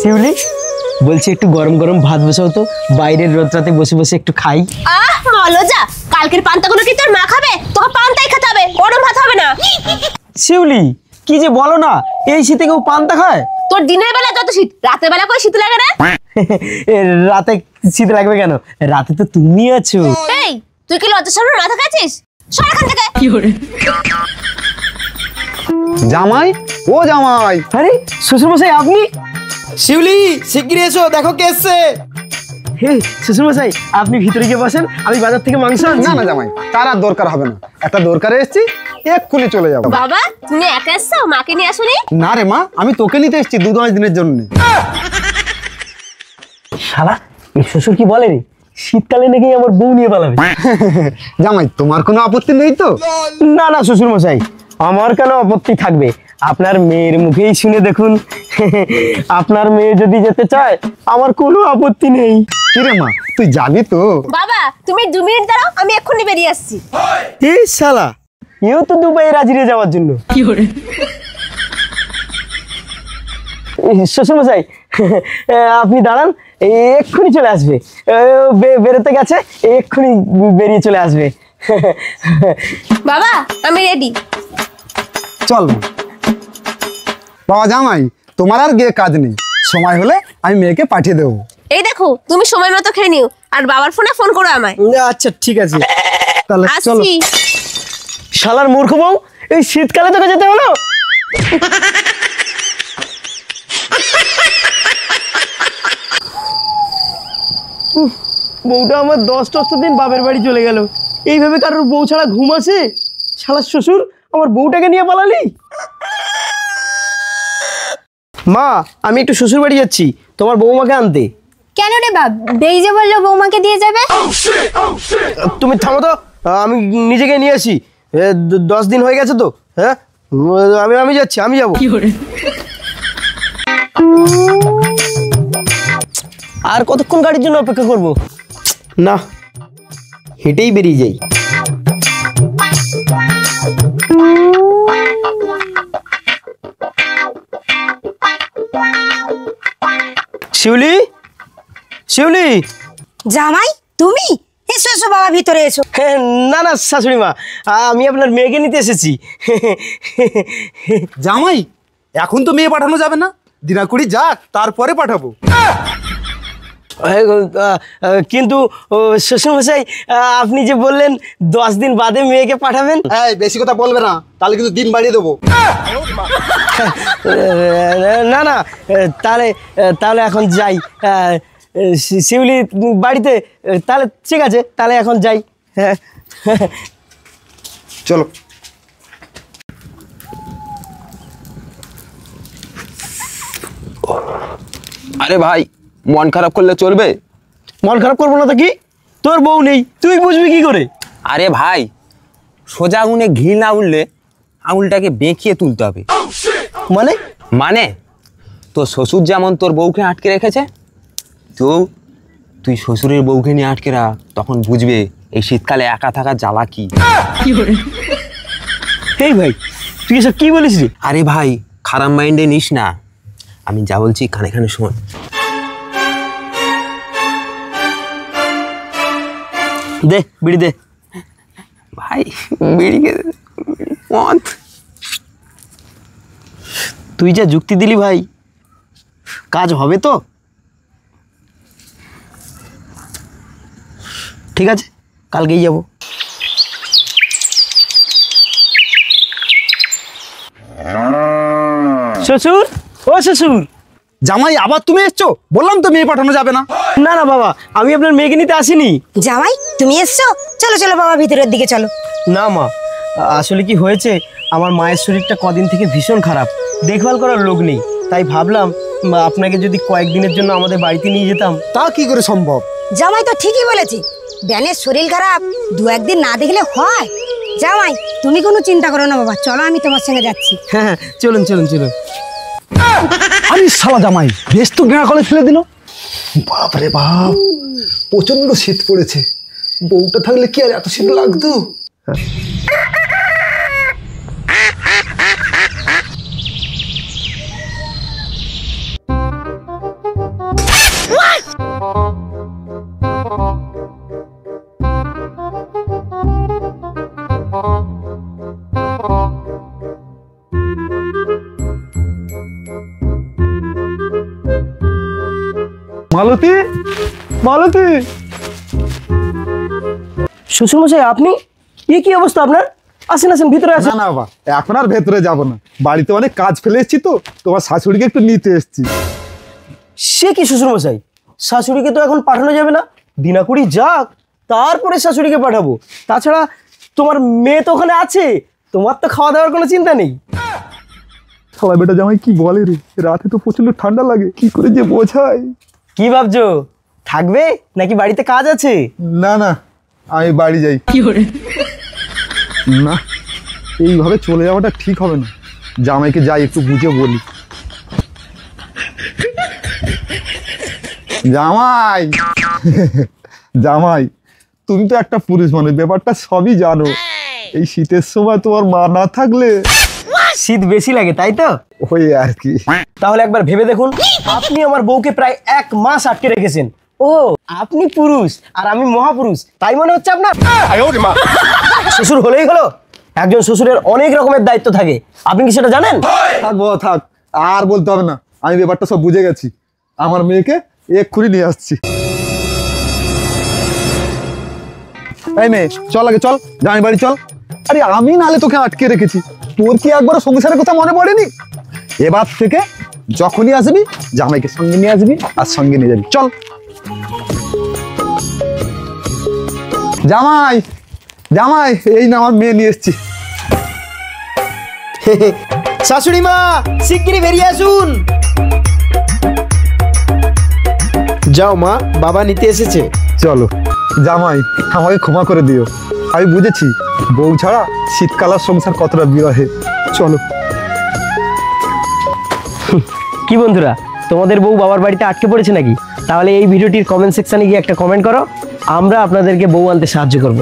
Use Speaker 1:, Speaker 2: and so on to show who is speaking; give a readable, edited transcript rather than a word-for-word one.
Speaker 1: শিউলি বলছি একটু গরম গরম ভাত বসাও তো, বাইরের রোদটাতে বসে বসে একটু খাই।
Speaker 2: মলজা, কালকের পান্তাগুলো কি তোর মা খাবে? তোকে পান্তাই খেতে হবে, গরম ভাত হবে না।
Speaker 1: শিউলি কি যে বলো না, এই শীতে কেউ পান্তা খায়?
Speaker 2: তোর দিনের বেলা যত শীত, রাতের বেলা কই শীত লাগে না?
Speaker 1: রাতে শীত লাগবে কেন? রাতে তো তুমি আছো।
Speaker 2: এই তুই কি লজ্জা শরম না থাকাছিস? সর এখান থেকে।
Speaker 1: কি করে
Speaker 3: জামাই, ও জামাই।
Speaker 1: আরে শ্বশুর মশাই আপনি?
Speaker 4: শিউলি শিগগিরই এসো, দেখো কে এসছে।
Speaker 1: হে শ্বশুর মশাই, আপনি ভিতরে গিয়ে বসেন, আমি বাজার থেকে মাংস আনছি।
Speaker 3: না না জামাই, তার আর দরকার হবে না, একটা দরকারে এসেছি, এক্ষুনি চলে যাবো।
Speaker 2: বাবা তুমি একা এসছো, মাকে নিয়ে আসোনি?
Speaker 3: না রে মা, আমি তোকে নিতে এসেছি 2-5 দিনের জন্য।
Speaker 1: শালা এই শ্বশুর কি বলে রে, শীতকালে নাকি আমার বউ নিয়ে পালাবে।
Speaker 3: জামাই তোমার কোনো আপত্তি নেই তো?
Speaker 1: না না শ্বশুর মশাই, আমার কেন আপত্তি থাকবে? আপনার মেয়ের মুখেই শুনে দেখুন, আপনার মেয়ে যদি যেতে চায় আমার কোনো আপত্তি নেই।
Speaker 3: কি রে মা, তুই যাবি তো?
Speaker 2: বাবা তুমি 2 মিনিট দাঁড়াও, আমি এক্ষুনি বেরিয়ে আসছি।
Speaker 1: এই শালা এও তো দুবাই রাজি হয়ে যাওয়ার জন্য। কি করে শ্বশুর মশাই আপনি দাঁড়ান, এক্ষুনি চলে আসবে। বেরোতে গেছে, এক্ষুনি বেরিয়ে চলে আসবে।
Speaker 2: বাবা আমি রেডি।
Speaker 3: চল বাবা। জামাই তোমার আর গিয়ে কাজ নেই, সময় হলে আমি মেয়েকে পাঠিয়ে দেবো।
Speaker 2: এই দেখো তুমি সময় মতো খেয়ে নিও, আর বাবার ফোনে ফোন করো আমায়।
Speaker 1: আচ্ছা ঠিক আছে,
Speaker 3: তাহলে চলো।
Speaker 2: আসছি।
Speaker 1: শালার মূর্খ বউ, এই শীতকালে তোকে যেতে হলো? বউটা আমার 10-10 দিন বাপের বাড়ি চলে গেল, এইভাবে কারোর বউ ছাড়া ঘুম আছে? শালার শ্বশুর আমার বউটাকে নিয়ে পালালি। মা আমি একটু শ্বশুর বাড়ি যাচ্ছি তোমার বৌমাকে আনতে।
Speaker 2: কেন রে বাপ, দেই যে বললো বৌমাকে দিয়ে যাবে।
Speaker 1: তুমি থামো তো, আমি নিজেকে নিয়ে আসি। 10 দিন হয়ে গেছে তো। হ্যাঁ আমি যাচ্ছি, আমি যাবো। আর কতক্ষণ গাড়ির জন্য অপেক্ষা করব? না হেঁটেই বেরিয়ে যাই। শিউলি, শিউলি।
Speaker 5: জামাই তুমি এসো এসো বাবা, ভিতরে এসো।
Speaker 1: না না শাশুড়ি মা, আমি আপনার মেয়েকে নিতে এসেছি।
Speaker 4: জামাই এখন তো মেয়ে পাঠানো যাবে না, দিনাকুড়ি যাক তারপরে পাঠাবো।
Speaker 1: কিন্তু শ্বশুরমশাই আপনি যে বললেন 10 দিন বাদে মেয়েকে পাঠাবেন।
Speaker 4: এই বেশি কথা বলবে না, তাহলে কিন্তু দিন বাড়িয়ে দেবো।
Speaker 1: না না তাহলে তাহলে এখন যাই। শিউলি বাড়িতে, তাহলে ঠিক আছে, তাহলে এখন যাই। হ্যাঁ
Speaker 4: চলো।
Speaker 6: আরে ভাই, মন খারাপ করলে চলবে?
Speaker 1: মন খারাপ করবো না তো কি, তোর বউ নেই, তুই বুঝবি কি করে?
Speaker 6: আরে ভাই, সোজা আঙুলে ঘি না উঠলে আঙুলটাকে বেঁকিয়ে তুলতে হবে।
Speaker 1: মানে?
Speaker 6: মানে তোর শ্বশুর যেমন তোর বউকে আটকে রেখেছে, তুই শ্বশুরের বউকে নিয়ে আটকে রাখ, তখন বুঝবে এই শীতকালে একা থাকা জ্বালা কি।
Speaker 1: এই ভাই তুই এসব কি বলিস রে?
Speaker 6: আরে ভাই খারাপ মাইন্ডে নিস না, আমি যা বলছি কানে কানে শোন।
Speaker 1: দে বিড়ি দে।
Speaker 6: ভাই বিড়ি মদ।
Speaker 1: তুই যা যুক্তি দিলি ভাই, কাজ হবে তো? ঠিক আছে কালকেই যাব। শ্বশুর, ও শ্বশুর।
Speaker 4: জামাই আবার তুমি এসছো? বললাম তো মেয়ে পাঠানো যাবে না।
Speaker 1: না না বাবা, আমি আপনার মেয়েকে নিতে আসিনি।
Speaker 5: জামাই তুমি এসছো, চলো চলো বাবা ভিতরের দিকে চলো।
Speaker 1: না মা, আসলে কি হয়েছে, আমার মায়ের শরীরটা কদিন থেকে ভীষণ খারাপ, দেখভাল করার লোক নেই, তাই ভাবলাম আপনাকে যদি কয়েকদিনের জন্য আমাদের বাড়িতে নিয়ে যেতাম।
Speaker 4: তা কি করে সম্ভব?
Speaker 5: জামাই তো ঠিকই বলেছে, ব্যানের শরীর খারাপ, 2-1 দিন না দেখলে হয়? জামাই তুমি কোনো চিন্তা করো না বাবা, চলো আমি তোমার সঙ্গে যাচ্ছি।
Speaker 1: হ্যাঁ হ্যাঁ চলুন চলুন চলুন।
Speaker 3: আরে শালা জামাই, বেশ তো গেঁড়া কলে ফেলে দিল। বাপরে বাপ, প্রচন্ড শীত পড়েছে, বউটা থাকলে কি আর এত শীত লাগতো? মালতী, মালতী।
Speaker 1: শ্বশুরমশাই আপনি, কি অবস্থা আপনার? আসেন আসেন, ভিতরে আসেন।
Speaker 3: না না বাবা, এখন আর ভেতরে যাব না, বাড়িতে অনেক কাজ ফেলে এসেছি তো, তোমার শাশুড়িকে একটু নিতে এসেছি।
Speaker 1: সে কি শ্বশুরমশাই, শাশুড়িকে তো এখন পাঠানো যাবে না, দিনাকুড়ি যাক তারপরে শাশুড়িকে পাঠাবো। তাছাড়া তোমার মেয়ে তো ওখানে আছে, তোমার তো খাওয়া দাওয়ার কোনো চিন্তা নেই।
Speaker 3: সবাই বেটা জামাই কি বলে রে, রাতে তো প্রচন্ড ঠান্ডা লাগে, কি করে যে বোঝাই।
Speaker 1: কি ভাবছো, থাকবে নাকি বাড়িতে কাজ আছে?
Speaker 3: না না, আমি বাড়ি যাই। না, এইভাবে চলে যাওয়াটা ঠিক হবে না, জামাইকে যাই একটু বুঝে বলি। জামাই, জামাই তুমি তো একটা পুরুষ মানুষ, ব্যাপারটা সবই জানো। এই শীতের সময় তোমার মা না থাকলে
Speaker 1: শীত বেশি লাগে তাই তো?
Speaker 3: ওই আর কি।
Speaker 1: তাহলে একবার ভেবে দেখুন, আপনি আমার বউকে প্রায় 1 মাস আটকে রেখেছেন। ও, আপনি পুরুষ আর আমি মহাপুরুষ, তাই মনে হচ্ছে আপনার? শ্বশুর হলেই হলো? একজন শ্বশুরের অনেক রকমের দায়িত্ব থাকে, আপনি কি সেটা জানেন?
Speaker 3: থাক বাবা থাক, আর বলতে হবে না, আমি ব্যাপারটা সব বুঝে গেছি। আমার মেয়েকে এক্ষুনি নিয়ে আসছি। এই মেয়ে, চল আগে চল, জামাই বাড়ি চল। আরে আমি নালে তোকে আটকে রেখেছি, তোর কি একবার সংসারের কথা মনে পড়েনি? এবার থেকে যখনই আসবি জামাইকে সঙ্গে নিয়ে আসবি আর সঙ্গে নিয়ে যাবি। চল জামাই, জামাই এই না আমার মেয়ে নিয়ে এসছি।
Speaker 1: শাশুড়ি মা, শিগগিরই বেরিয়ে আসুন। যাও মা, বাবা নিতে এসেছে।
Speaker 3: চলো জামাই, আমাকে ক্ষমা করে দিও, আমি বুঝেছি বউ ছাড়া শীতকালের সংসার কতটা বিরহে। চলো।
Speaker 1: কি বন্ধুরা, তোমাদের বউ বাবার বাড়িতে আটকে পড়েছে নাকি? তাহলে এই ভিডিওটির কমেন্ট সেকশনে গিয়ে একটা কমেন্ট করো, আমরা আপনাদেরকে বউ আনতে সাহায্য করব।